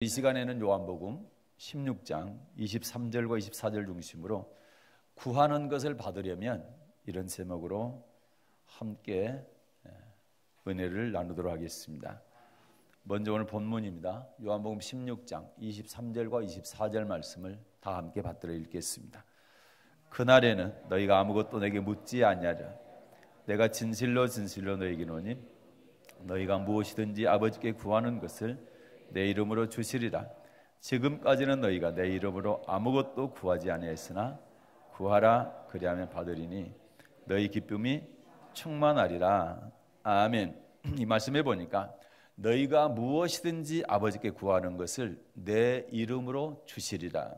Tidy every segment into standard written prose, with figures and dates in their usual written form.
이 시간에는 요한복음 16장 23절과 24절 중심으로 구하는 것을 받으려면 이런 제목으로 함께 은혜를 나누도록 하겠습니다. 먼저 오늘 본문입니다. 요한복음 16장 23절과 24절 말씀을 다 함께 받들어 읽겠습니다. 그날에는 너희가 아무것도 내게 묻지 아니하리라. 내가 진실로 진실로 너희에게 이르노니 너희가 무엇이든지 아버지께 구하는 것을 내 이름으로 주시리라. 지금까지는 너희가 내 이름으로 아무것도 구하지 아니했으나 구하라 그리하면 받으리니 너희 기쁨이 충만하리라. 아멘. 이 말씀해 보니까 너희가 무엇이든지 아버지께 구하는 것을 내 이름으로 주시리라.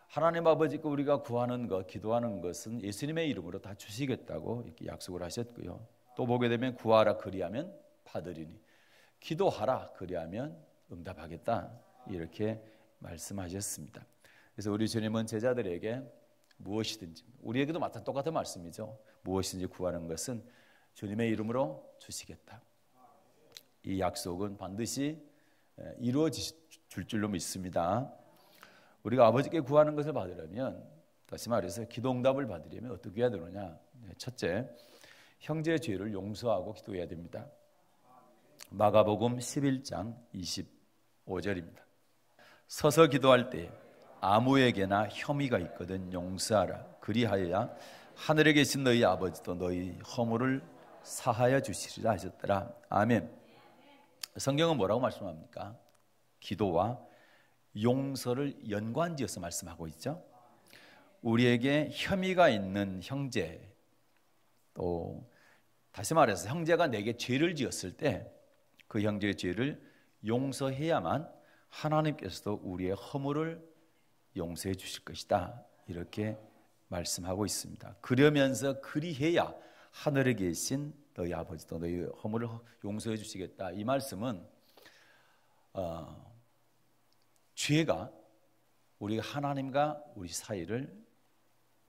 하나님 아버지께 우리가 구하는 것, 기도하는 것은 예수님의 이름으로 다 주시겠다고 이렇게 약속을 하셨고요. 또 보게 되면 구하라 그리하면 받으리니, 기도하라 그리하면 응답하겠다, 이렇게 말씀하셨습니다. 그래서 우리 주님은 제자들에게 무엇이든지, 우리에게도 똑같은 말씀이죠. 무엇이든지 구하는 것은 주님의 이름으로 주시겠다. 이 약속은 반드시 이루어질 줄로 믿습니다. 우리가 아버지께 구하는 것을 받으려면, 다시 말해서 기도 응답을 받으려면 어떻게 해야 되느냐? 첫째, 형제의 죄를 용서하고 기도해야 됩니다. 마가복음 11장 25절입니다. 서서 기도할 때 아무에게나 혐의가 있거든 용서하라. 그리하여야 하늘에 계신 너희 아버지도 너희 허물을 사하여 주시리라 하셨더라. 아멘. 성경은 뭐라고 말씀합니까? 기도와 용서를 연관지어서 말씀하고 있죠. 우리에게 혐의가 있는 형제, 또 다시 말해서 형제가 내게 죄를 지었을 때 그 형제의 죄를 용서해야만 하나님께서도 우리의 허물을 용서해 주실 것이다, 이렇게 말씀하고 있습니다. 그러면서 그리해야 하늘에 계신 너희 아버지도 너희 허물을 용서해 주시겠다. 이 말씀은 죄가 우리가 하나님과 우리 사이를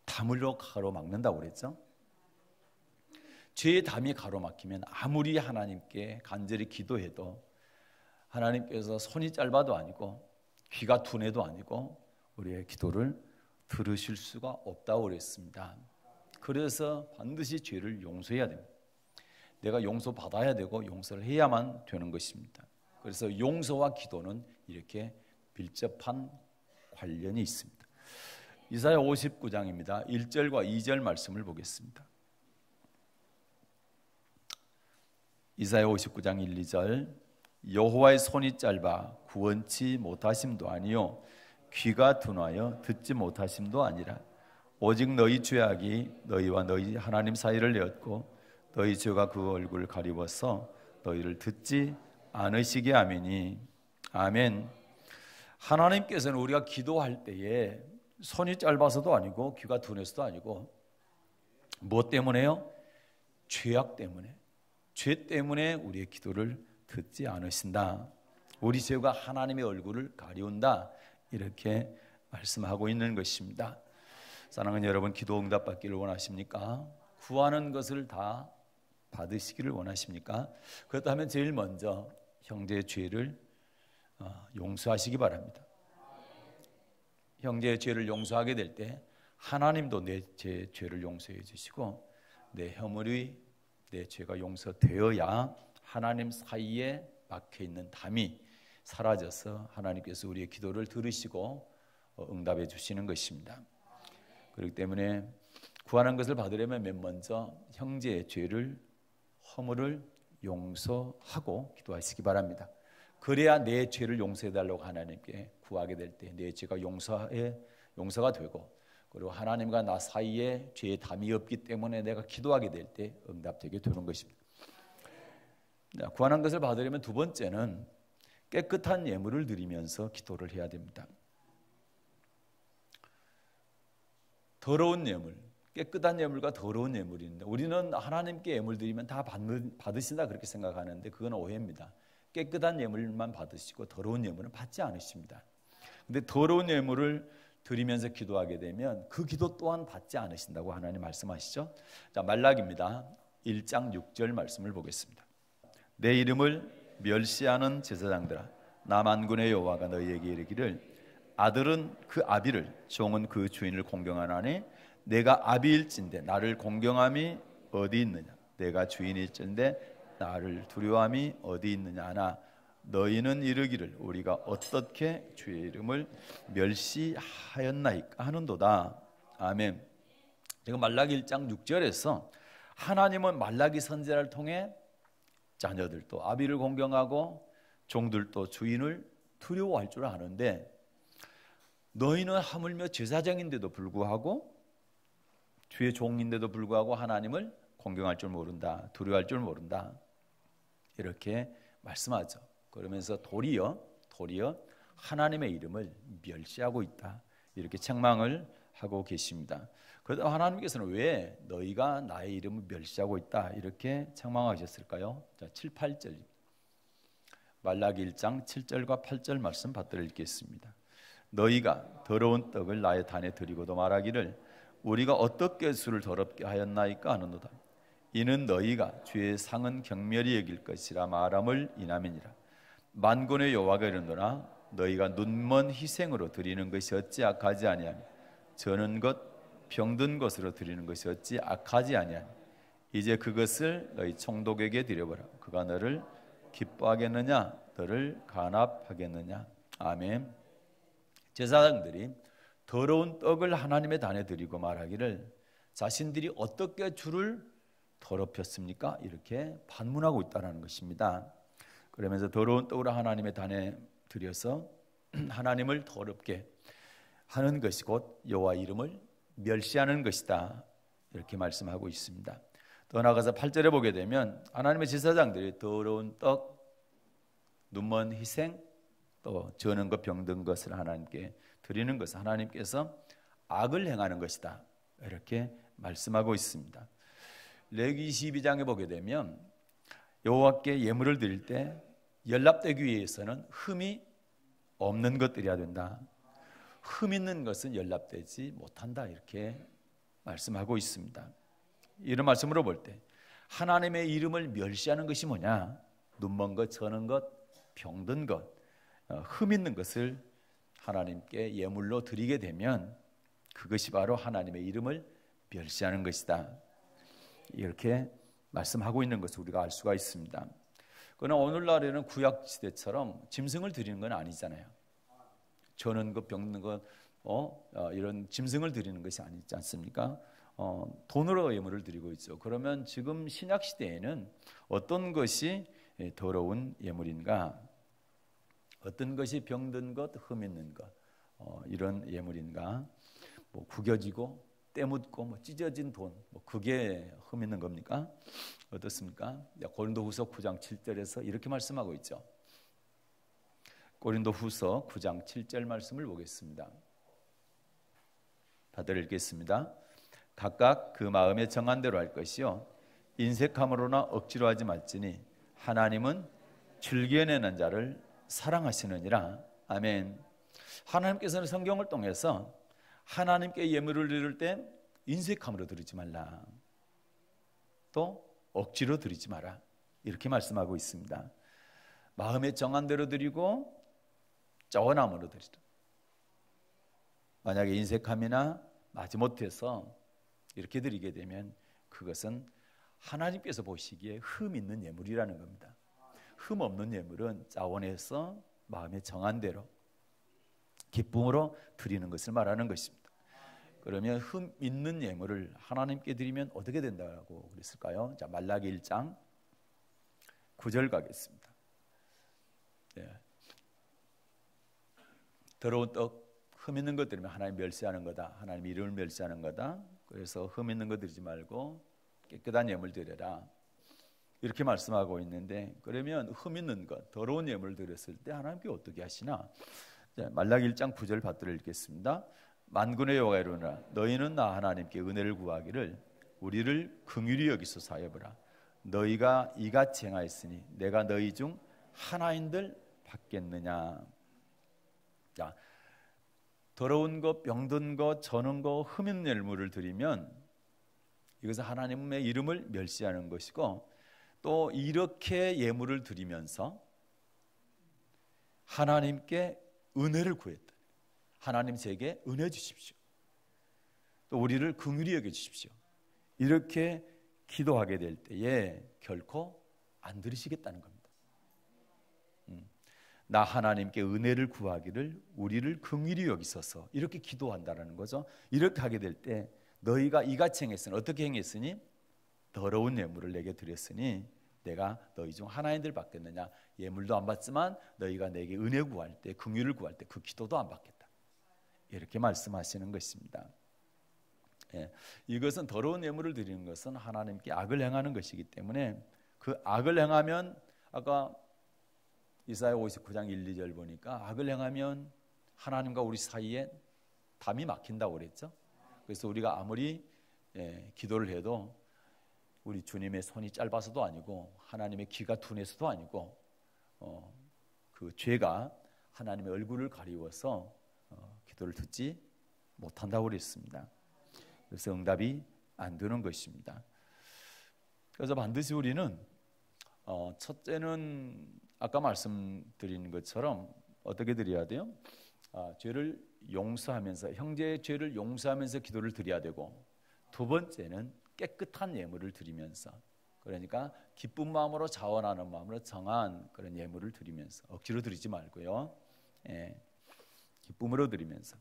담으로 가로막는다고 그랬죠. 죄의 담이 가로막히면 아무리 하나님께 간절히 기도해도 하나님께서 손이 짧아도 아니고 귀가 둔해도 아니고 우리의 기도를 들으실 수가 없다고 그랬습니다. 그래서 반드시 죄를 용서해야 됩니다. 내가 용서받아야 되고 용서를 해야만 되는 것입니다. 그래서 용서와 기도는 이렇게 밀접한 관련이 있습니다. 이사야 59장입니다. 1절과 2절 말씀을 보겠습니다. 이사야 59장 1, 2절. 여호와의 손이 짧아 구원치 못하심도 아니요 귀가 둔하여 듣지 못하심도 아니라 오직 너희 죄악이 너희와 너희 하나님 사이를 내었고 너희 죄가 그 얼굴을 가리워서 너희를 듣지 않으시게 하미니. 아멘. 하나님께서는 우리가 기도할 때에 손이 짧아서도 아니고 귀가 둔해서도 아니고 무엇 때문에요? 죄악 때문에, 죄 때문에 우리의 기도를 듣지 않으신다. 우리 죄가 하나님의 얼굴을 가리운다, 이렇게 말씀하고 있는 것입니다. 사랑하는 여러분, 기도 응답 받기를 원하십니까? 구하는 것을 다 받으시기를 원하십니까? 그렇다면 제일 먼저 형제의 죄를 용서하시기 바랍니다. 형제의 죄를 용서하게 될 때 하나님도 내 죄를 용서해 주시고 내 죄가 용서되어야 하나님 사이에 막혀있는 담이 사라져서 하나님께서 우리의 기도를 들으시고 응답해 주시는 것입니다. 그렇기 때문에 구하는 것을 받으려면 맨 먼저 형제의 죄를, 허물을 용서하고 기도하시기 바랍니다. 그래야 내 죄를 용서해 달라고 하나님께 구하게 될 때 내 죄가 용서가 되고, 그리고 하나님과 나 사이에 죄의 담이 없기 때문에 내가 기도하게 될 때 응답되게 되는 것입니다. 구하는 것을 받으려면 두 번째는 깨끗한 예물을 드리면서 기도를 해야 됩니다. 더러운 예물, 깨끗한 예물과 더러운 예물이 있는데 우리는 하나님께 예물 드리면 다 받으신다 그렇게 생각하는데 그건 오해입니다. 깨끗한 예물만 받으시고 더러운 예물은 받지 않으십니다. 근데 더러운 예물을 드리면서 기도하게 되면 그 기도 또한 받지 않으신다고 하나님 말씀하시죠. 자, 말라기입니다. 1장 6절 말씀을 보겠습니다. 내 이름을 멸시하는 제사장들아, 나 만군의 여호와가 너희에게 이르기를 아들은 그 아비를 종은 그 주인을 공경하나니 내가 아비일진데 나를 공경함이 어디 있느냐 내가 주인일진데 나를 두려워함이 어디 있느냐 하나 너희는 이르기를 우리가 어떻게 주의 이름을 멸시하였나이까 하는도다. 아멘. 지금 말라기 1장 6절에서 하나님은 말라기 선지자를 통해 자녀들도 아비를 공경하고 종들도 주인을 두려워할 줄 아는데 너희는 하물며 제사장인데도 불구하고 주의 종인데도 불구하고 하나님을 공경할 줄 모른다, 두려워할 줄 모른다, 이렇게 말씀하죠. 그러면서 도리어 하나님의 이름을 멸시하고 있다, 이렇게 책망을 하고 계십니다. 그러다 하나님께서는 왜 너희가 나의 이름을 멸시하고 있다 이렇게 책망하셨을까요? 자, 7, 8절 말라기 1장 7절과 8절 말씀 받들어 읽겠습니다. 너희가 더러운 떡을 나의 단에 드리고도 말하기를 우리가 어떻게 주를 더럽게 하였나이까 하는도다. 이는 너희가 주의 상은 경멸히 여길 것이라 말함을 인함이니라. 만군의 여호와가 이르노라 너희가 눈먼 희생으로 드리는 것이 어찌 악하지 아니하며 저는 것 병든 것으로 드리는 것이 어찌 악하지 아니하니 이제 그것을 너희 총독에게 드려보라. 그가 너를 기뻐하겠느냐 너를 간합하겠느냐. 아멘. 제사장들이 더러운 떡을 하나님의 단에 드리고 말하기를 자신들이 어떻게 주를 더럽혔습니까? 이렇게 반문하고 있다는 것입니다. 그러면서 더러운 떡을 하나님의 단에 드려서 하나님을 더럽게 하는 것이 곧 여호와 이름을 멸시하는 것이다, 이렇게 말씀하고 있습니다. 더 나아가서 8절에 보게 되면 하나님의 제사장들이 더러운 떡, 눈먼 희생, 또 저는 것 병든 것을 하나님께 드리는 것은 하나님께서 악을 행하는 것이다, 이렇게 말씀하고 있습니다. 레위기 22장에 보게 되면 여호와께 예물을 드릴 때 연납되기 위해서는 흠이 없는 것 드려야 된다, 흠 있는 것은 연납되지 못한다, 이렇게 말씀하고 있습니다. 이런 말씀으로 볼 때 하나님의 이름을 멸시하는 것이 뭐냐? 눈먼 것, 저는 것, 병든 것, 흠 있는 것을 하나님께 예물로 드리게 되면 그것이 바로 하나님의 이름을 멸시하는 것이다, 이렇게 말씀하고 있는 것을 우리가 알 수가 있습니다. 그러나 오늘날에는 구약 시대처럼 짐승을 드리는 건 아니잖아요. 저는 것, 병든 것, 이런 짐승을 드리는 것이 아니지 않습니까? 돈으로 예물을 드리고 있죠. 그러면 지금 신약 시대에는 어떤 것이 더러운 예물인가? 어떤 것이 병든 것, 흠 있는 것, 이런 예물인가? 뭐 구겨지고 때묻고 뭐 찢어진 돈, 뭐 그게 흠 있는 겁니까? 어떻습니까? 고린도후서 9장 7절에서 이렇게 말씀하고 있죠. 고린도후서 9장 7절 말씀을 보겠습니다. 받들어 읽겠습니다. 각각 그 마음에 정한 대로 할 것이요 인색함으로나 억지로 하지 말지니 하나님은 즐겨내는 자를 사랑하시느니라. 아멘. 하나님께서는 성경을 통해서 하나님께 예물을 드릴 때 인색함으로 드리지 말라, 또 억지로 드리지 마라, 이렇게 말씀하고 있습니다. 마음에 정한 대로 드리고 쩌원함으로 드리라. 만약에 인색함이나 마지못해서 이렇게 드리게 되면 그것은 하나님께서 보시기에 흠 있는 예물이라는 겁니다. 흠 없는 예물은 자원해서 마음에 정한 대로 기쁨으로 드리는 것을 말하는 것입니다. 그러면 흠 있는 예물을 하나님께 드리면 어떻게 된다고 그랬을까요? 자, 말라기 1장 9절 가겠습니다. 네. 더러운 떡, 흠 있는 것 드리면 하나님 멸시하는 거다, 하나님 이름을 멸시하는 거다. 그래서 흠 있는 것 드리지 말고 깨끗한 예물 드려라, 이렇게 말씀하고 있는데, 그러면 흠 있는 것, 더러운 예물을 드렸을 때 하나님께 어떻게 하시나? 자, 말라기 1장 9절 받들어 읽겠습니다. 만군의 여호와가 이르노라 너희는 나 하나님께 은혜를 구하기를 우리를 긍휼히 여기소서 하여보라. 너희가 이같이 행하였으니 내가 너희 중 하나인들 받겠느냐. 자, 더러운 것, 병든 것, 저는 것, 흠 있는 예물을 드리면 이것은 하나님의 이름을 멸시하는 것이고, 또 이렇게 예물을 드리면서 하나님께 은혜를 구했다. 하나님 제게 은혜 주십시오. 또 우리를 긍휼히 여겨 주십시오. 이렇게 기도하게 될 때에 결코 안 들으시겠다는 겁니다. 나 하나님께 은혜를 구하기를 우리를 긍휼히 여기소서, 이렇게 기도한다라는 거죠. 이렇게 하게 될 때 너희가 이같이 행했으니, 어떻게 행했으니? 더러운 예물을 내게 드렸으니 내가 너희 중 하나인들 받겠느냐? 예물도 안 받지만 너희가 내게 은혜 구할 때, 긍휼을 구할 때 그 기도도 안 받겠다, 이렇게 말씀하시는 것입니다. 예, 이것은 더러운 예물을 드리는 것은 하나님께 악을 행하는 것이기 때문에 그 악을 행하면, 아까 이사야 59장 1, 2절 보니까 악을 행하면 하나님과 우리 사이에 담이 막힌다고 그랬죠. 그래서 우리가 아무리 기도를 해도 우리 주님의 손이 짧아서도 아니고 하나님의 귀가 둔해서도 아니고 그 죄가 하나님의 얼굴을 가리워서 기도를 듣지 못한다고 그랬습니다. 그래서 응답이 안 되는 것입니다. 그래서 반드시 우리는 첫째는 아까 말씀드린 것처럼 어떻게 드려야 돼요? 죄를 용서하면서, 형제의 죄를 용서하면서 기도를 드려야 되고, 두 번째는 깨끗한 예물을 드리면서, 그러니까 기쁜 마음으로 자원하는 마음으로 정한 그런 예물을 드리면서, 억지로 드리지 말고요. 기쁨으로 드리면서,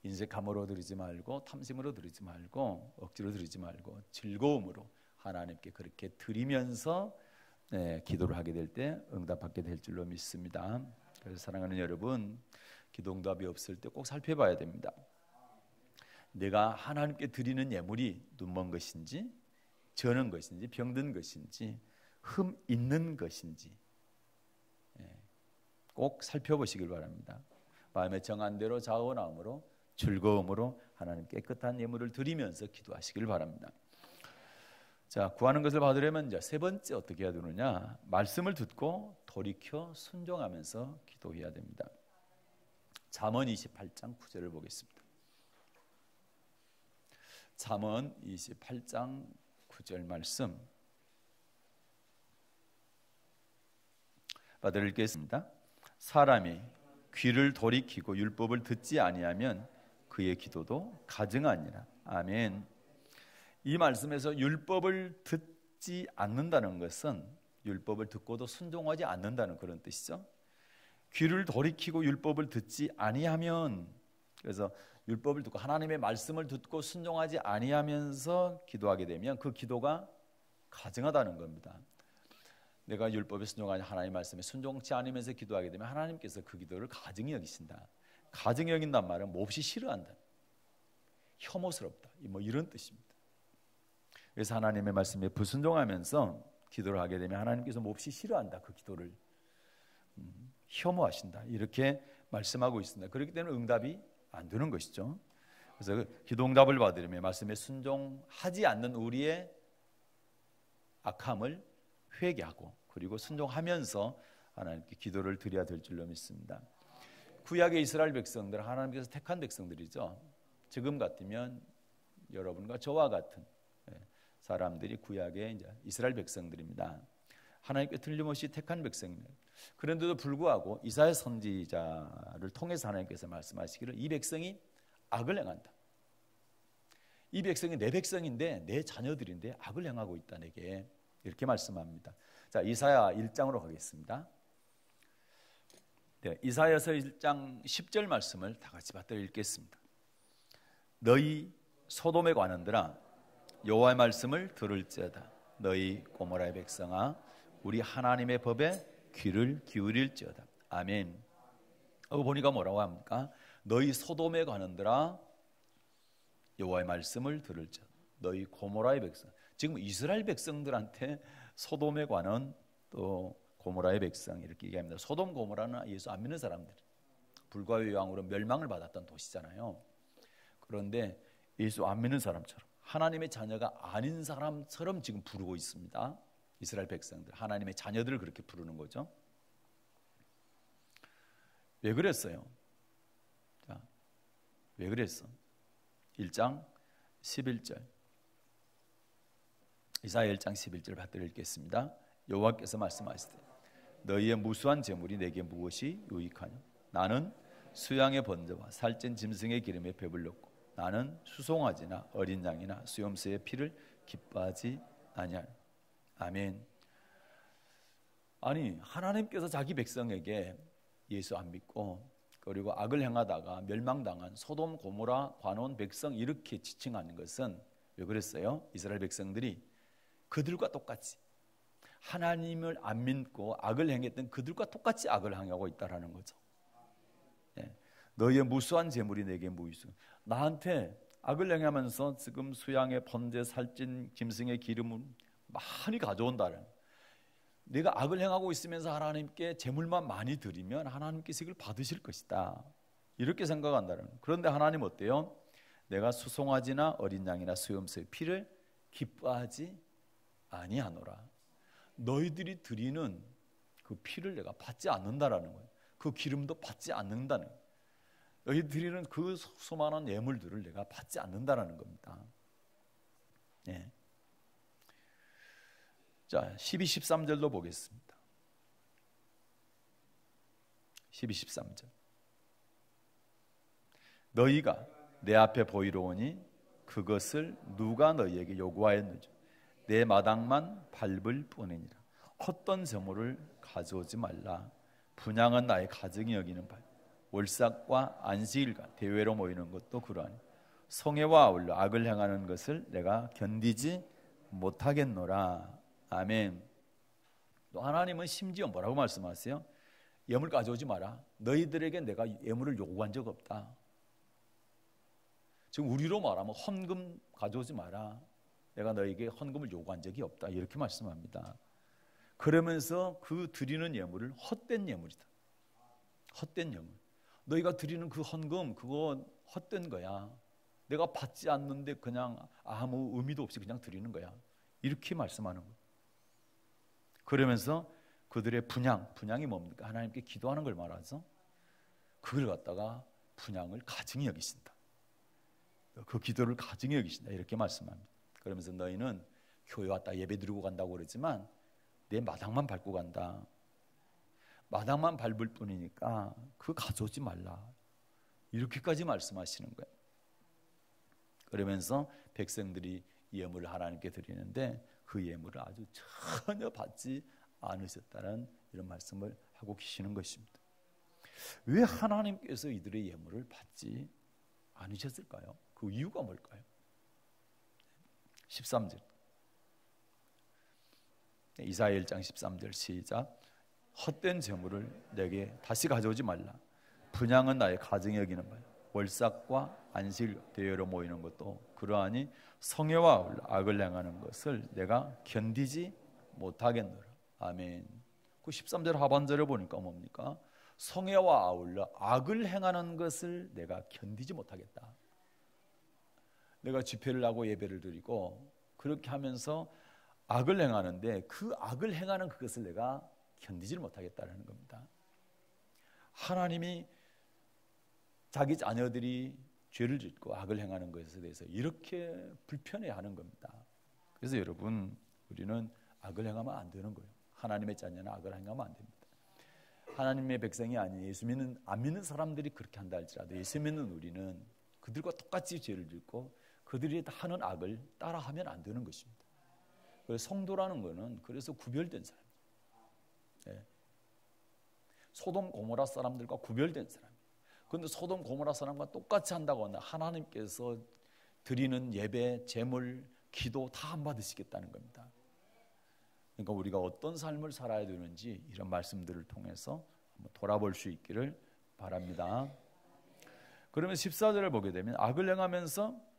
인색함으로 드리지 말고, 탐심으로 드리지 말고, 억지로 드리지 말고 즐거움으로 하나님께 그렇게 드리면서 기도를 하게 될 때 응답받게 될 줄로 믿습니다. 그래서 사랑하는 여러분, 기도 응답이 없을 때 꼭 살펴봐야 됩니다. 내가 하나님께 드리는 예물이 눈먼 것인지, 저는 것인지, 병든 것인지, 흠 있는 것인지 꼭 살펴보시길 바랍니다. 마음에 정한 대로 자원함으로 즐거움으로 하나님 깨끗한 예물을 드리면서 기도하시길 바랍니다. 자, 구하는 것을 받으려면 이제 세 번째 어떻게 해야 되느냐? 말씀을 듣고 돌이켜 순종하면서 기도해야 됩니다. 잠언 28장 9절을 보겠습니다. 잠언 28장 9절 말씀 받아 읽겠습니다. 사람이 귀를 돌이키고 율법을 듣지 아니하면 그의 기도도 가증하니라. 아멘. 이 말씀에서 율법을 듣지 않는다는 것은 율법을 듣고도 순종하지 않는다는 그런 뜻이죠. 귀를 돌이키고 율법을 듣지 아니하면, 그래서 율법을 듣고 하나님의 말씀을 듣고 순종하지 아니하면서 기도하게 되면 그 기도가 가증하다는 겁니다. 내가 율법에 순종하지 하나님의 말씀에 순종치 않으면서 기도하게 되면 하나님께서 그 기도를 가증히 여기신다. 가증히 여긴단 말은 몹시 싫어한다, 혐오스럽다, 뭐 이런 뜻입니다. 그래서 하나님의 말씀에 불순종하면서 기도를 하게 되면 하나님께서 몹시 싫어한다, 그 기도를 혐오하신다, 이렇게 말씀하고 있습니다. 그렇기 때문에 응답이 안 되는 것이죠. 그래서 그 기도 응답을 받으려면 말씀에 순종하지 않는 우리의 악함을 회개하고 그리고 순종하면서 하나님께 기도를 드려야 될 줄로 믿습니다. 구약의 이스라엘 백성들, 하나님께서 택한 백성들이죠. 지금 같으면 여러분과 저와 같은 사람들이 구약의 이제 이스라엘 백성들입니다. 하나님께 틀림없이 택한 백성입니다. 그런데도 불구하고 이사야 선지자를 통해서 하나님께서 말씀하시기를 이 백성이 악을 행한다. 이 백성이 내 백성인데, 내 자녀들인데 악을 행하고 있다 내게, 이렇게 말씀합니다. 자, 이사야 1장으로 가겠습니다. 네, 이사야서 1장 10절 말씀을 다 같이 받들어 읽겠습니다. 너희 소돔에 관한들아 여호와의 말씀을 들을지어다. 너희 고모라의 백성아 우리 하나님의 법에 귀를 기울일지어다. 아멘. 보니까 뭐라고 합니까? 너희 소돔에 관한들아 여호와의 말씀을 들을지어다. 너희 고모라의 백성, 지금 이스라엘 백성들한테 소돔에 관한 또 고모라의 백성 이렇게 얘기합니다. 소돔 고모라는 예수 안 믿는 사람들, 불과 요왕으로 멸망을 받았던 도시잖아요. 그런데 예수 안 믿는 사람처럼, 하나님의 자녀가 아닌 사람처럼 지금 부르고 있습니다. 이스라엘 백성들, 하나님의 자녀들을 그렇게 부르는 거죠. 왜 그랬어요? 자, 왜 그랬어? 1장 11절, 이사야 1장 11절 받들어 읽겠습니다. 여호와께서 말씀하시되 너희의 무수한 재물이 내게 무엇이 유익하냐? 나는 수양의 번제와 살찐 짐승의 기름에 배불렀고 나는 수송아지나 어린 양이나 수염새의 피를 기뻐하지 아니하노라. 아멘. 아니, 하나님께서 자기 백성에게 예수 안 믿고 그리고 악을 행하다가 멸망당한 소돔 고모라 관원 백성 이렇게 지칭하는 것은 왜 그랬어요? 이스라엘 백성들이 그들과 똑같이 하나님을 안 믿고 악을 행했던 그들과 똑같이 악을 행하고 있다라는 거죠. 예. 너희의 무수한 재물이 내게 무이수. 나한테 악을 행하면서 지금 수양의 번제 살찐 짐승의 기름을 많이 가져온다는, 내가 악을 행하고 있으면서 하나님께 재물만 많이 드리면 하나님께서 이걸 받으실 것이다, 이렇게 생각한다는. 그런데 하나님 어때요? 내가 수송아지나 어린 양이나 수염새의 피를 기뻐하지 아니하노라. 너희들이 드리는 그 피를 내가 받지 않는다라는 거예요. 그 기름도 받지 않는다는 거예요. 너희 드리는 그 수많은 예물들을 내가 받지 않는다라는 겁니다. 네. 자, 12, 13절도 보겠습니다. 12, 13절. 너희가 내 앞에 보이러 오니 그것을 누가 너희에게 요구하였느냐? 내 마당만 밟을 뿐이니라. 헛된 재물을 가져오지 말라. 분향은 나의 가증이 여기는 바. 월삭과 안식일과 대회로 모이는 것도 그러하니 성회와 아울러 악을 행하는 것을 내가 견디지 못하겠노라. 아멘. 또 하나님은 심지어 뭐라고 말씀하세요? 예물 가져오지 마라. 너희들에게 내가 예물을 요구한 적 없다. 지금 우리로 말하면 헌금 가져오지 마라. 내가 너에게 헌금을 요구한 적이 없다, 이렇게 말씀합니다. 그러면서 그 드리는 예물을 헛된 예물이다. 헛된 예물. 너희가 드리는 그 헌금, 그거 헛된 거야. 내가 받지 않는데 그냥 아무 의미도 없이 그냥 드리는 거야, 이렇게 말씀하는 거예요. 그러면서 그들의 분향이 뭡니까? 하나님께 기도하는 걸 말하죠. 그걸 갖다가 분향을 가증히 여기신다. 그 기도를 가증히 여기신다, 이렇게 말씀합니다. 그러면서 너희는 교회 왔다 예배 드리고 간다고 그러지만 내 마당만 밟고 간다. 마당만 밟을 뿐이니까 그거 가져오지 말라, 이렇게까지 말씀하시는 거예요. 그러면서 백성들이 예물을 하나님께 드리는데 그 예물을 아주 전혀 받지 않으셨다는 이런 말씀을 하고 계시는 것입니다. 왜 하나님께서 이들의 예물을 받지 않으셨을까요? 그 이유가 뭘까요? 13절. 이사야 1장 13절 시작. 헛된 재물을 내게 다시 가져오지 말라. 분향은 나의 가증이 여기는 바야. 월삭과 안식 대회로 모이는 것도 그러하니 성회와 아울러 악을 행하는 것을 내가 견디지 못하겠노라. 아멘. 그 13절 하반절을 보니까 뭡니까? 성회와 아울러 악을 행하는 것을 내가 견디지 못하겠다. 내가 집회를 하고 예배를 드리고 그렇게 하면서 악을 행하는데 그 악을 행하는 그것을 내가 견디지를 못하겠다는 겁니다. 하나님이 자기 자녀들이 죄를 짓고 악을 행하는 것에 대해서 이렇게 불편해하는 겁니다. 그래서 여러분, 우리는 악을 행하면 안 되는 거예요. 하나님의 자녀는 악을 행하면 안 됩니다. 하나님의 백성이 아닌 안 믿는 사람들이 그렇게 한다 할지라도 예수 믿는 우리는 그들과 똑같이 죄를 짓고 그들이 하는 악을 따라하면 안 되는 것입니다. 그래서 성도라는 것은 그래서 구별된 사람, 소돔 고모라 사람들과 구별된 사람. 그런데 소돔 고모라 사람과 똑같이 한다고 하면 하나님께서 드리는 예배, 제물, 기도 다 안 받으시겠다는 겁니다. 그러니까 우리가 어떤 삶을 살아야 되는지 이런 말씀들을 통해서 한번 돌아볼 수 있기를 바랍니다. 그러면 14절을 보게 되면 악을 행하면서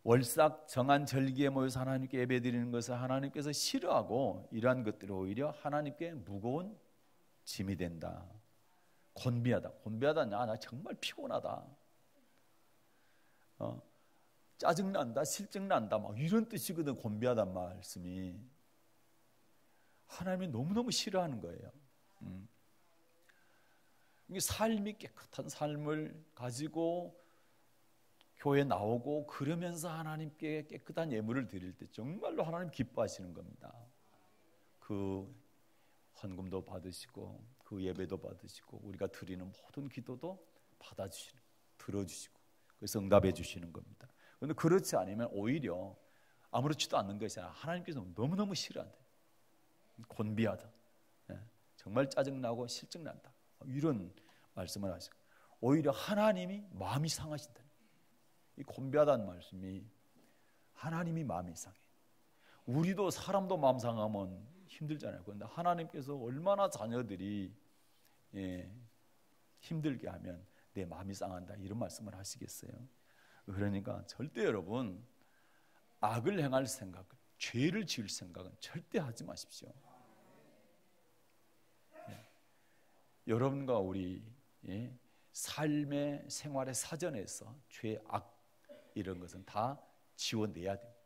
월삭 정한 절기에 모여서 하나님께 예배드리는 것을 하나님께서 싫어하고 이러한 것들이 오히려 하나님께 무거운 짐이 된다. 곤비하다냐? 나 정말 피곤하다. 짜증난다, 실증난다, 막 이런 뜻이거든. 곤비하단 말씀이 하나님이 너무너무 싫어하는 거예요. 삶이 깨끗한 삶을 가지고 교회에 나오고 그러면서 하나님께 깨끗한 예물을 드릴 때 정말로 하나님 기뻐하시는 겁니다. 그 헌금도 받으시고 그 예배도 받으시고 우리가 드리는 모든 기도도 받아주시는, 들어주시고 그래서 응답해 주시는 겁니다. 그런데 그렇지 않으면 오히려 아무렇지도 않는 것이 아니라 하나님께서 너무너무 싫어한다, 곤비하다, 정말 짜증나고 실증난다, 이런 말씀을 하시고 오히려 하나님이 마음이 상하신다. 이 곤비하다는 말씀이 하나님이 마음이 상해. 우리도 사람도 마음 상하면 힘들잖아요. 그런데 하나님께서 얼마나 자녀들이 힘들게 하면 내 마음이 상한다, 이런 말씀을 하시겠어요? 그러니까 절대 여러분 악을 행할 생각, 죄를 지을 생각은 절대 하지 마십시오. 여러분과 우리 삶의 생활의 사전에서 죄, 악 이런 것은 다 지워내야 됩니다.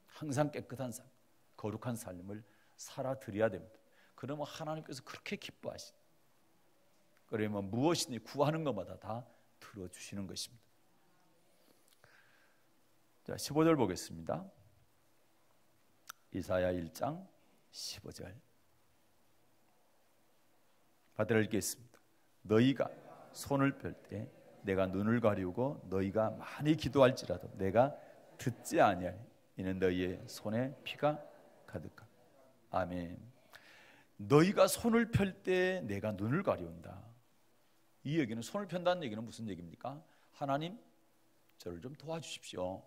항상 깨끗한 삶, 거룩한 삶을 살아드려야 됩니다. 그러면 하나님께서 그렇게 기뻐하시다. 그러면 무엇이니 구하는 것마다 다 들어주시는 것입니다. 자, 15절 보겠습니다. 이사야 1장 15절 받들어 읽겠습니다. 너희가 손을 펼 때 내가 눈을 가리우고 너희가 많이 기도할지라도 내가 듣지 아니하리. 이는 너희의 손에 피가 가득하다. 아멘. 너희가 손을 펼 때 내가 눈을 가리운다. 이 얘기는, 손을 편다는 얘기는 무슨 얘기입니까? 하나님, 저를 좀 도와주십시오.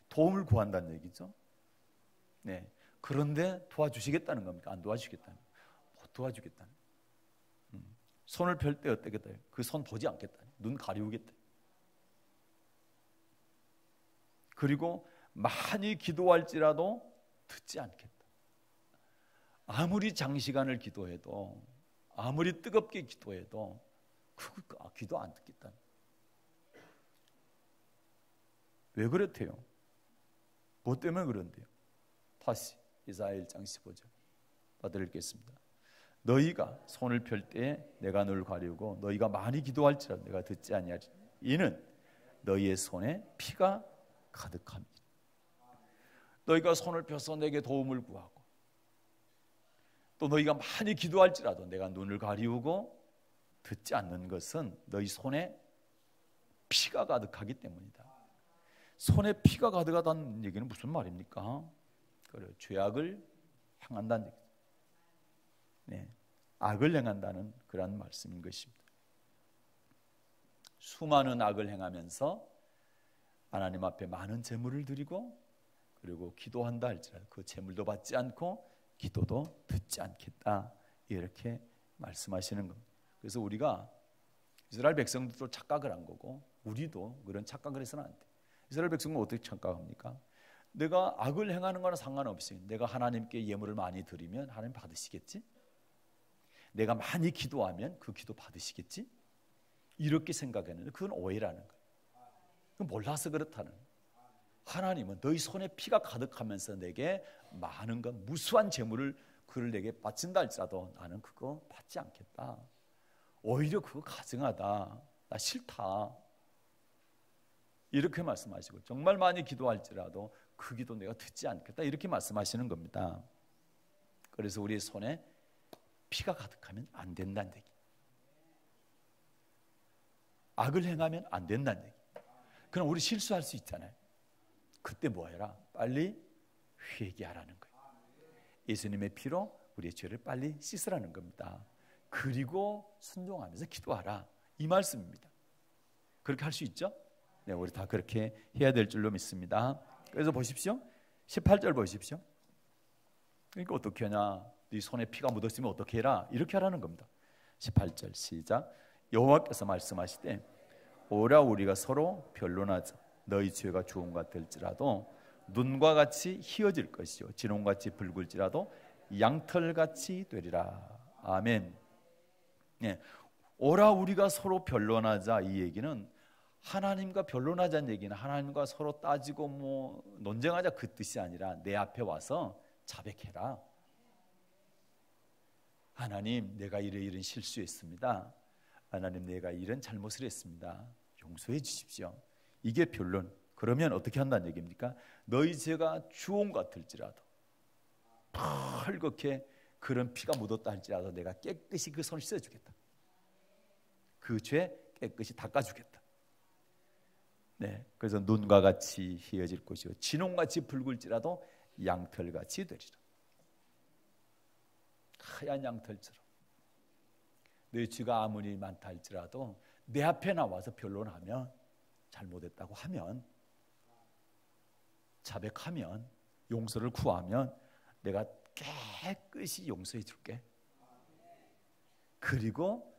도움을 구한다는 얘기죠. 네. 그런데 도와주시겠다는 겁니까? 안 도와주시겠다는, 못 도와주겠다는. 손을 펼 때 어떻겠다? 그 손 보지 않겠다. 눈 가리우겠다. 그리고 많이 기도할지라도 듣지 않겠다. 아무리 장시간을 기도해도, 아무리 뜨겁게 기도해도 기도 안 듣겠다. 왜 그렇대요? 뭐 때문에 그런데요? 다시 이사야 1장 15절 받들어 읽겠습니다. 너희가 손을 펼 때에 내가 너를 가리우고 너희가 많이 기도할지라도 내가 듣지 아니하리. 이는 너희의 손에 피가 가득함이라. 너희가 손을 펴서 내게 도움을 구하고 또 너희가 많이 기도할지라도 내가 눈을 가리우고 듣지 않는 것은 너희 손에 피가 가득하기 때문이다. 손에 피가 가득하다는 얘기는 무슨 말입니까? 그래, 죄악을 행한다는 얘기죠. 네, 악을 행한다는 그런 말씀인 것입니다. 수많은 악을 행하면서 하나님 앞에 많은 제물을 드리고 그리고 기도한다 할지라도 그 제물도 받지 않고 기도도 듣지 않겠다, 이렇게 말씀하시는 겁니다. 그래서 우리가 이스라엘 백성들도 착각을 한 거고 우리도 그런 착각을 해서는 안 돼. 이스라엘 백성은 어떻게 착각합니까? 내가 악을 행하는 거는 상관없이 내가 하나님께 예물을 많이 드리면 하나님 받으시겠지? 내가 많이 기도하면 그 기도 받으시겠지? 이렇게 생각했는데 그건 오해라는 거예요. 그건 몰라서 그렇다는 거예요. 하나님은 너희 손에 피가 가득하면서 내게 많은 것, 무수한 재물을 그를 내게 바친다 할지라도 나는 그거 받지 않겠다. 오히려 그거 가증하다. 나 싫다. 이렇게 말씀하시고 정말 많이 기도할지라도 그 기도 내가 듣지 않겠다, 이렇게 말씀하시는 겁니다. 그래서 우리의 손에 피가 가득하면 안 된다는 얘기. 악을 행하면 안 된다는 얘기. 그럼 우리 실수할 수 있잖아요. 그때 뭐 해라? 빨리 회개하라는 거예요. 예수님의 피로 우리의 죄를 빨리 씻으라는 겁니다. 그리고 순종하면서 기도하라, 이 말씀입니다. 그렇게 할 수 있죠? 네, 우리 다 그렇게 해야 될 줄로 믿습니다. 그래서 보십시오. 18절 보십시오. 그러니까 어떻게 하냐? 네 손에 피가 묻었으면 어떻게 해라? 이렇게 하라는 겁니다. 18절 시작. 여호와께서 말씀하시되 오라 우리가 서로 변론하자. 너희 죄가 주홍 같을지라도 눈과 같이 희어질 것이요 진홍같이 붉을지라도 양털같이 되리라. 아멘. 네, 오라 우리가 서로 변론하자, 이 얘기는 하나님과 변론하자는 얘기는 하나님과 서로 따지고 뭐 논쟁하자 그 뜻이 아니라 내 앞에 와서 자백해라. 하나님, 내가 이런 실수했습니다. 하나님, 내가 이런 잘못을 했습니다. 용서해 주십시오. 이게 변론. 그러면 어떻게 한다는 얘기입니까? 너희 죄가 주홍 같을지라도 펄겋게 그런 피가 묻었다 할지라도 내가 깨끗이 그 손을 씻어주겠다. 그 죄 깨끗이 닦아주겠다. 네, 그래서 눈과 같이 희어질 것이요 진홍같이 붉을지라도 양털같이 되리라. 하얀 양털처럼. 내 죄가 아무리 많다 할지라도 내 앞에 나와서 변론하면, 잘못했다고 하면, 자백하면, 용서를 구하면 내가 깨끗이 용서해 줄게. 그리고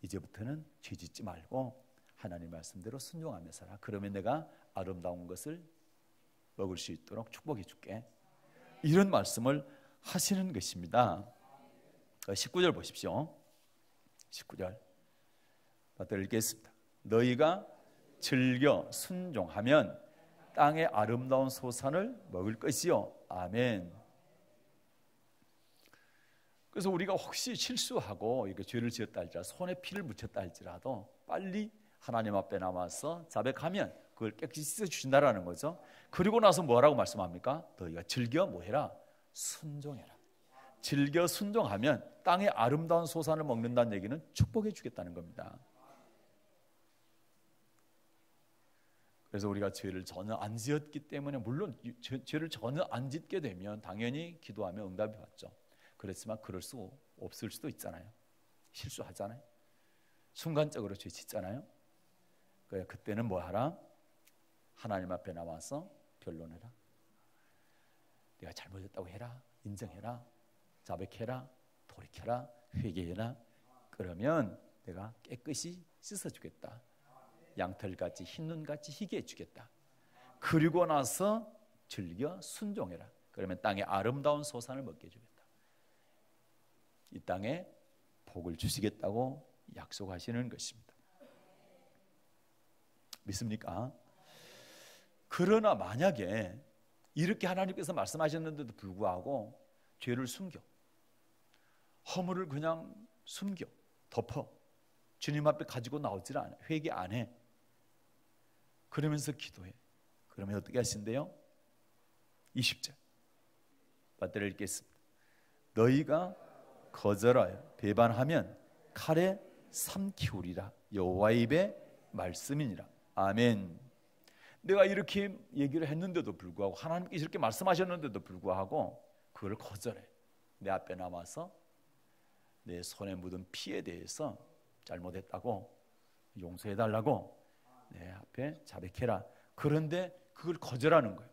이제부터는 죄 짓지 말고 하나님 말씀대로 순종하며 살아. 그러면 내가 아름다운 것을 먹을 수 있도록 축복해 줄게. 이런 말씀을 하시는 것입니다. 19절 보십시오. 19절 받들어 읽겠습니다. 너희가 즐겨 순종하면 땅의 아름다운 소산을 먹을 것이요. 아멘. 그래서 우리가 혹시 실수하고 이렇게 죄를 지었다 할지라도, 손에 피를 묻혔다 할지라도 빨리 하나님 앞에 나와서 자백하면 그걸 깨끗이 씻어주신다라는 거죠. 그리고 나서 뭐라고 말씀합니까? 너희가 즐겨 뭐해라? 순종해라. 즐겨 순종하면 땅의 아름다운 소산을 먹는다는 얘기는 축복해 주겠다는 겁니다. 그래서 우리가 죄를 전혀 안 지었기 때문에, 물론 죄를 전혀 안 짓게 되면 당연히 기도하면 응답이 받죠. 그렇지만 그럴 수 없을 수도 있잖아요. 실수하잖아요. 순간적으로 죄 짓잖아요. 그때는 뭐 하라? 하나님 앞에 나와서 변론해라. 내가 잘못했다고 해라. 인정해라. 자백해라. 돌이켜라. 회개해라. 그러면 내가 깨끗이 씻어주겠다. 양털같이 흰눈같이 희게 해주겠다. 그리고 나서 즐겨 순종해라. 그러면 땅에 아름다운 소산을 먹게 해주겠다. 이 땅에 복을 주시겠다고 약속하시는 것입니다. 믿습니까? 그러나 만약에 이렇게 하나님께서 말씀하셨는데도 불구하고 죄를 숨겨, 허물을 그냥 숨겨, 덮어, 주님 앞에 가지고 나오질 않아, 회개 안 해. 그러면서 기도해. 그러면 어떻게 하신대요? 20절 받들어 읽겠습니다. 너희가 거절하여 배반하면 칼에 삼키우리라. 여호와의 입의 말씀이니라. 아멘. 내가 이렇게 얘기를 했는데도 불구하고, 하나님께서 이렇게 말씀하셨는데도 불구하고 그걸 거절해. 내 앞에 나와서 내 손에 묻은 피에 대해서 잘못했다고 용서해달라고 내 앞에 자백해라. 그런데 그걸 거절하는 거예요.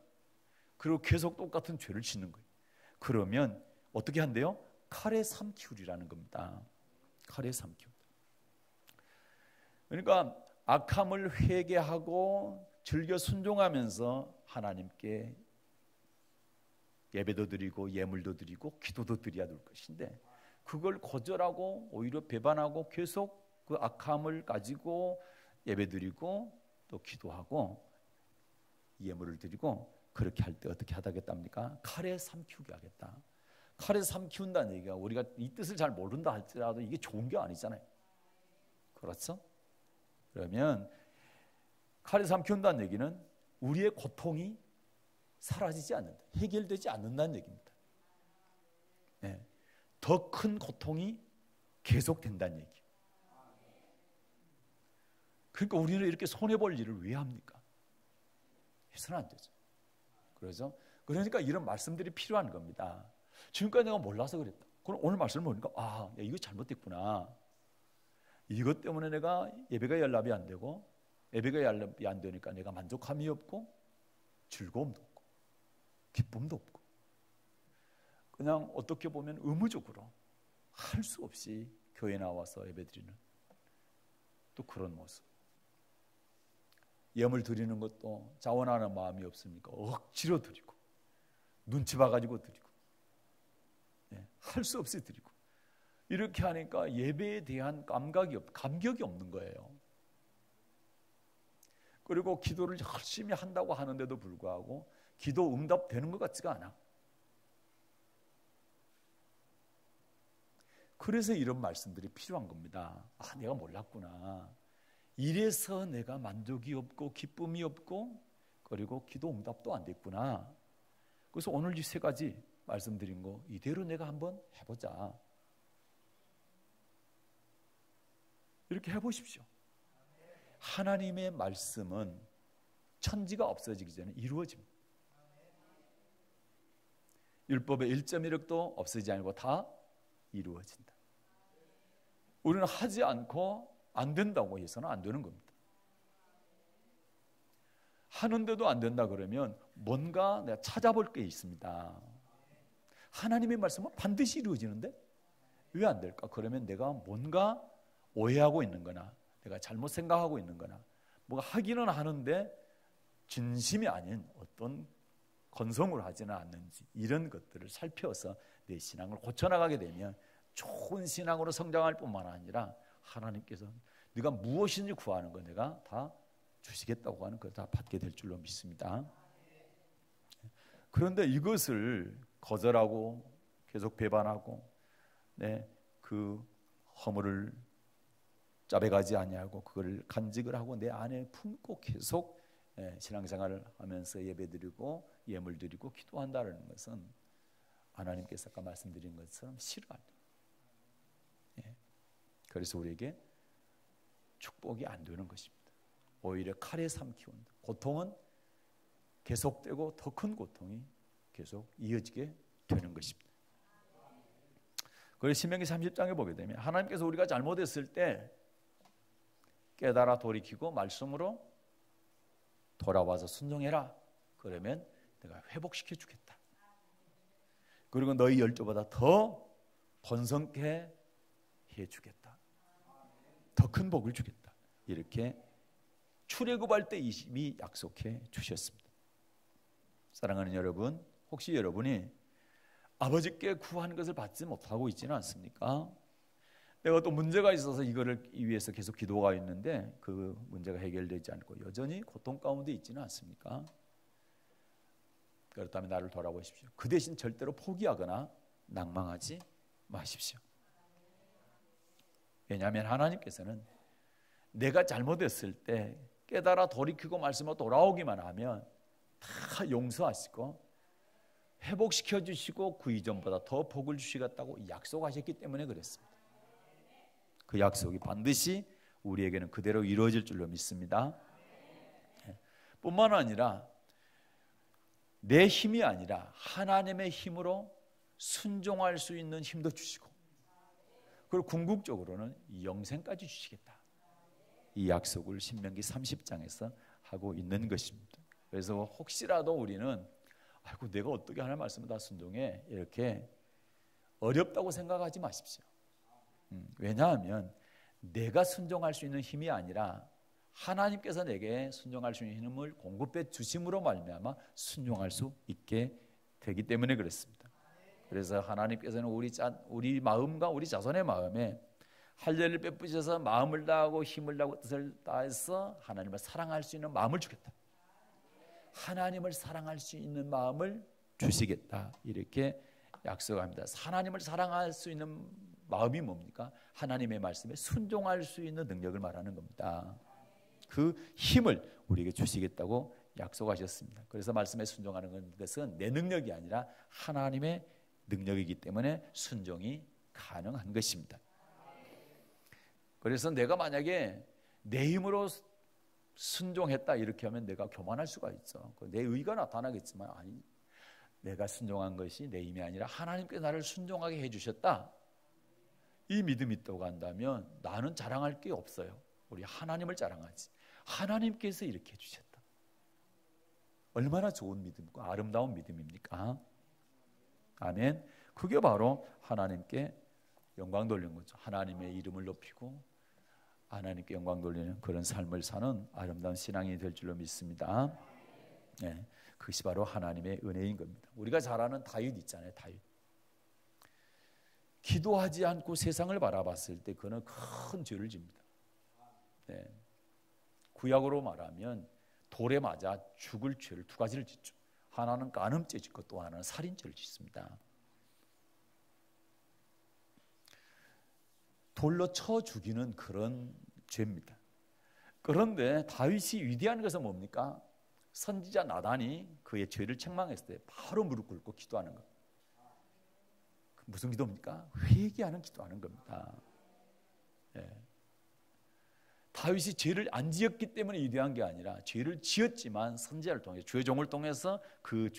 그리고 계속 똑같은 죄를 짓는 거예요. 그러면 어떻게 한대요? 칼에 삼키우리라는 겁니다. 칼에 삼키우리. 그러니까 악함을 회개하고 즐겨 순종하면서 하나님께 예배도 드리고 예물도 드리고 기도도 드려야 될 것인데, 그걸 거절하고 오히려 배반하고 계속 그 악함을 가지고 예배 드리고 또 기도하고 예물을 드리고, 그렇게 할 때 어떻게 하겠답니까? 칼에 삼키우게 하겠다. 칼에 삼키운다는 얘기가, 우리가 이 뜻을 잘 모른다 할지라도 이게 좋은 게 아니잖아요. 그렇죠? 그러면 칼에 삼키운다는 얘기는 우리의 고통이 사라지지 않는다, 해결되지 않는다는 얘기입니다. 네. 더 큰 고통이 계속된다는 얘기. 그러니까 우리는 이렇게 손해볼 일을 왜 합니까? 해서는 안 되죠. 그러니까 이런 말씀들이 필요한 겁니다. 지금까지 내가 몰라서 그랬다. 그럼 오늘 말씀을 보니까 이거 잘못됐구나. 이것 때문에 내가 예배가 연락이 안 되고, 예배가 연락이 안 되니까 내가 만족함이 없고 즐거움도 없고 기쁨도 없고, 그냥 어떻게 보면 의무적으로 할 수 없이 교회 나와서 예배드리는 또 그런 모습. 예물 드리는 것도 자원하는 마음이 없으니까 억지로 드리고, 눈치 봐가지고 드리고, 할 수 없이 드리고, 이렇게 하니까 예배에 대한 감격이 없는 거예요. 그리고 기도를 열심히 한다고 하는데도 불구하고 기도 응답되는 것 같지가 않아. 그래서 이런 말씀들이 필요한 겁니다. 내가 몰랐구나. 이래서 내가 만족이 없고 기쁨이 없고 그리고 기도 응답도 안 됐구나. 그래서 오늘 이 세 가지 말씀드린 거 이대로 내가 한번 해보자. 이렇게 해보십시오. 하나님의 말씀은 천지가 없어지기 전에 이루어집니다. 율법의 1.1획도 없어지지 않고 다 이루어진다. 우리는 하지 않고 안 된다고 해서는 안 되는 겁니다. 하는데도 안 된다 그러면 뭔가 내가 찾아볼 게 있습니다. 하나님의 말씀은 반드시 이루어지는데 왜 안 될까? 그러면 내가 뭔가 오해하고 있는 거나 내가 잘못 생각하고 있는 거나 뭐가 하기는 하는데 진심이 아닌 어떤 건성으로 하지는 않는지 이런 것들을 살펴서 내 신앙을 고쳐나가게 되면 좋은 신앙으로 성장할 뿐만 아니라 하나님께서 네가 무엇인지 구하는 거 내가 다 주시겠다고 하는 거 다 받게 될 줄로 믿습니다. 그런데 이것을 거절하고 계속 배반하고 그 허물을 짜배가지 아니하고 그걸 간직을 하고 내 안에 품고 계속 신앙생활을 하면서 예배드리고 예물드리고 기도한다는 것은 하나님께서 아까 말씀드린 것처럼 싫어합니다. 그래서 우리에게 축복이 안 되는 것입니다. 오히려 칼에 삼키운다. 고통은 계속되고 더 큰 고통이 계속 이어지게 되는 것입니다. 그래서 신명기 30장에 보게 되면 하나님께서 우리가 잘못했을 때 깨달아 돌이키고 말씀으로 돌아와서 순종해라. 그러면 내가 회복시켜 주겠다. 그리고 너희 열조보다 더 번성케 해주겠다. 더 큰 복을 주겠다. 이렇게 출애굽할 때 이미 약속해 주셨습니다. 사랑하는 여러분, 혹시 여러분이 아버지께 구한 것을 받지 못하고 있지는 않습니까? 내가 또 문제가 있어서 이거를 위해서 계속 기도가 있는데 그 문제가 해결되지 않고 여전히 고통 가운데 있지는 않습니까? 그렇다면 나를 돌아보십시오. 그 대신 절대로 포기하거나 낭망하지 마십시오. 왜냐하면 하나님께서는 내가 잘못했을 때 깨달아 돌이키고 말씀으로 돌아오기만 하면 다 용서하시고 회복시켜 주시고 그 이전보다 더 복을 주시겠다고 약속하셨기 때문에 그랬습니다. 그 약속이 반드시 우리에게는 그대로 이루어질 줄로 믿습니다. 뿐만 아니라 내 힘이 아니라 하나님의 힘으로 순종할 수 있는 힘도 주시고 그리고 궁극적으로는 영생까지 주시겠다. 이 약속을 신명기 30장에서 하고 있는 것입니다. 그래서 혹시라도 우리는 아이고 내가 어떻게 하나님 말씀을 다 순종해 이렇게 어렵다고 생각하지 마십시오. 왜냐하면 내가 순종할 수 있는 힘이 아니라 하나님께서 내게 순종할 수 있는 힘을 공급해 주심으로 말미암아 순종할 수 있게 되기 때문에 그렇습니다. 그래서 하나님께서는 우리 마음과 우리 자손의 마음에 할례를 베푸셔서 마음을 다하고 힘을 다하고 뜻을 다해서 하나님을 사랑할 수 있는 마음을 주겠다. 하나님을 사랑할 수 있는 마음을 주시겠다. 이렇게 약속합니다. 하나님을 사랑할 수 있는 마음이 뭡니까? 하나님의 말씀에 순종할 수 있는 능력을 말하는 겁니다. 그 힘을 우리에게 주시겠다고 약속하셨습니다. 그래서 말씀에 순종하는 것은 내 능력이 아니라 하나님의 능력이기 때문에 순종이 가능한 것입니다. 그래서 내가 만약에 내 힘으로 순종했다 이렇게 하면 내가 교만할 수가 있죠. 내 의가 나타나겠지만 아니 내가 순종한 것이 내 힘이 아니라 하나님께 나를 순종하게 해주셨다. 이 믿음이 있다고 한다면 나는 자랑할 게 없어요. 우리 하나님을 자랑하지. 하나님께서 이렇게 해주셨다. 얼마나 좋은 믿음과 아름다운 믿음입니까? 아멘. 그게 바로 하나님께 영광 돌리는 거죠. 하나님의 이름을 높이고 하나님께 영광 돌리는 그런 삶을 사는 아름다운 신앙이 될 줄로 믿습니다. 네, 그것이 바로 하나님의 은혜인 겁니다. 우리가 잘 아는 다윗 있잖아요. 다윗. 기도하지 않고 세상을 바라봤을 때 그는 큰 죄를 집니다. 네. 구약으로 말하면 돌에 맞아 죽을 죄를 두 가지를 짓죠. 하나는 간음죄 짓고 또 하나는 살인죄를 짓습니다. 돌로 쳐 죽이는 그런 죄입니다. 그런데 다윗이 위대한 것은 뭡니까? 선지자 나단이 그의 죄를 책망했을 때 바로 무릎 꿇고 기도하는 것. 무슨 기도입니까? 회개하는 기도하는 겁니다. 예. 다윗이 죄를 안 지었기 때문에 위대한 게 아니라 죄를 지었지만 선지자를 통해 죄종을 통해서 그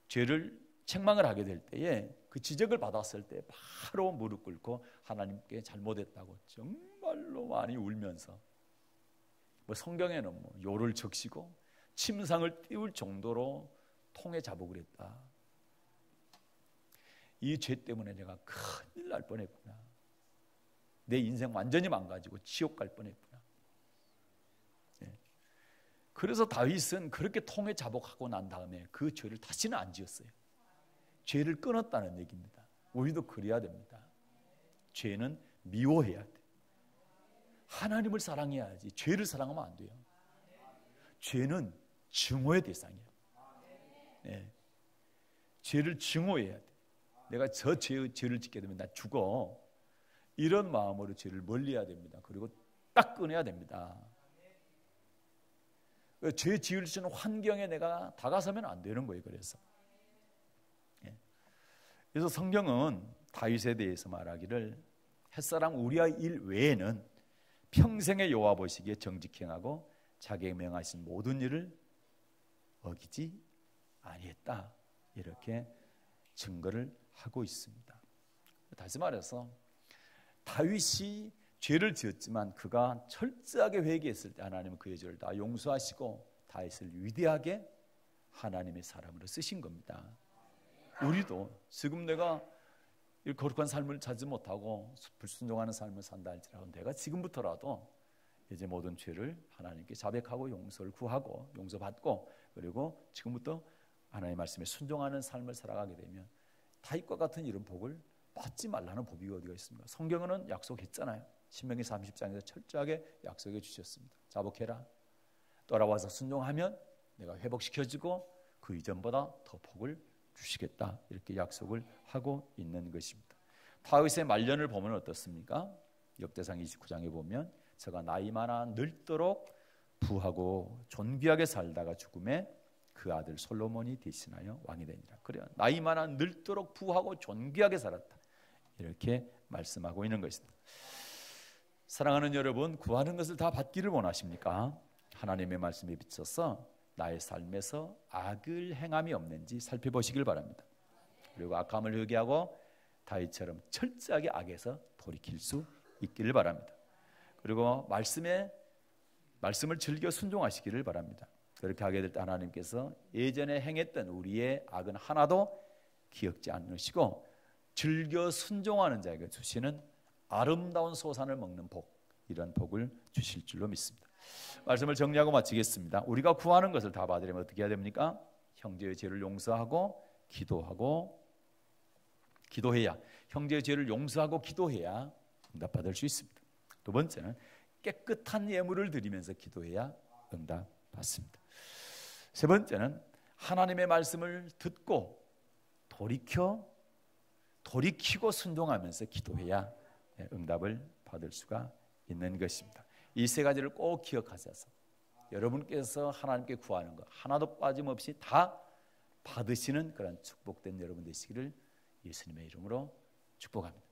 죄를 책망을 하게 될 때에 그 지적을 받았을 때 바로 무릎 꿇고 하나님께 잘못했다고 정말로 많이 울면서 성경에는 요를 적시고 침상을 띄울 정도로 통에 자복을 했다. 이 죄 때문에 내가 큰일 날 뻔했구나. 내 인생 완전히 망가지고 지옥 갈 뻔했구나. 예. 그래서 다윗은 그렇게 통에 자복하고 난 다음에 그 죄를 다시는 안 지었어요. 죄를 끊었다는 얘기입니다. 우리도 그래야 됩니다. 죄는 미워해야 돼. 하나님을 사랑해야지 죄를 사랑하면 안 돼요. 죄는 증오의 대상이에요. 네. 죄를 증오해야 돼. 내가 저 죄를 짓게 되면 나 죽어. 이런 마음으로 죄를 멀리해야 됩니다. 그리고 딱 끊어야 됩니다. 죄 지을 수 있는 환경에 내가 다가서면 안 되는 거예요. 그래서 성경은 다윗에 대해서 말하기를 햇사람 우리아 일 외에는 평생의 여호와 보시기에 정직히 행하고 자기의 명하신 모든 일을 어기지 아니했다. 이렇게 증거를 하고 있습니다. 다시 말해서 다윗이 죄를 지었지만 그가 철저하게 회개했을 때 하나님은 그의 죄를 다 용서하시고 다윗을 위대하게 하나님의 사람으로 쓰신 겁니다. 우리도 지금 내가 이 거룩한 삶을 찾지 못하고 불순종하는 삶을 산다 할지라도 내가 지금부터라도 이제 모든 죄를 하나님께 자백하고 용서를 구하고 용서받고 그리고 지금부터 하나님의 말씀에 순종하는 삶을 살아가게 되면 다윗과 같은 이런 복을 받지 말라는 법이 어디가 있습니까? 성경은 약속했잖아요. 신명기 30장에서 철저하게 약속해 주셨습니다. 자복해라. 돌아와서 순종하면 내가 회복시켜주고 그 이전보다 더 복을 주시겠다. 이렇게 약속을 하고 있는 것입니다. 다윗의 말년을 보면 어떻습니까? 역대상 29장에 보면 저가 나이 많아 늙도록 부하고 존귀하게 살다가 죽음에 그 아들 솔로몬이 대신하여 왕이 되니라. 그래요. 나이 많아 늙도록 부하고 존귀하게 살았다. 이렇게 말씀하고 있는 것입니다. 사랑하는 여러분, 구하는 것을 다 받기를 원하십니까? 하나님의 말씀에 비춰서 나의 삶에서 악을 행함이 없는지 살펴보시길 바랍니다. 그리고 악함을 회개하고 다윗처럼 철저하게 악에서 돌이킬 수 있기를 바랍니다. 그리고 말씀을 즐겨 순종하시기를 바랍니다. 그렇게 하게 될 때 하나님께서 예전에 행했던 우리의 악은 하나도 기억지 않으시고 즐겨 순종하는 자에게 주시는 아름다운 소산을 먹는 복, 이런 복을 주실 줄로 믿습니다. 말씀을 정리하고 마치겠습니다. 우리가 구하는 것을 다 받으려면 어떻게 해야 됩니까? 형제의 죄를 용서하고 기도해야 형제의 죄를 용서하고 기도해야 응답받을 수 있습니다. 두 번째는 깨끗한 예물을 드리면서 기도해야 응답받습니다. 세 번째는 하나님의 말씀을 듣고 돌이키고 순종하면서 기도해야 응답을 받을 수가 있는 것입니다. 이 세 가지를 꼭 기억하셔서 여러분께서 하나님께 구하는 것 하나도 빠짐없이 다 받으시는 그런 축복된 여러분 되시기를 예수님의 이름으로 축복합니다.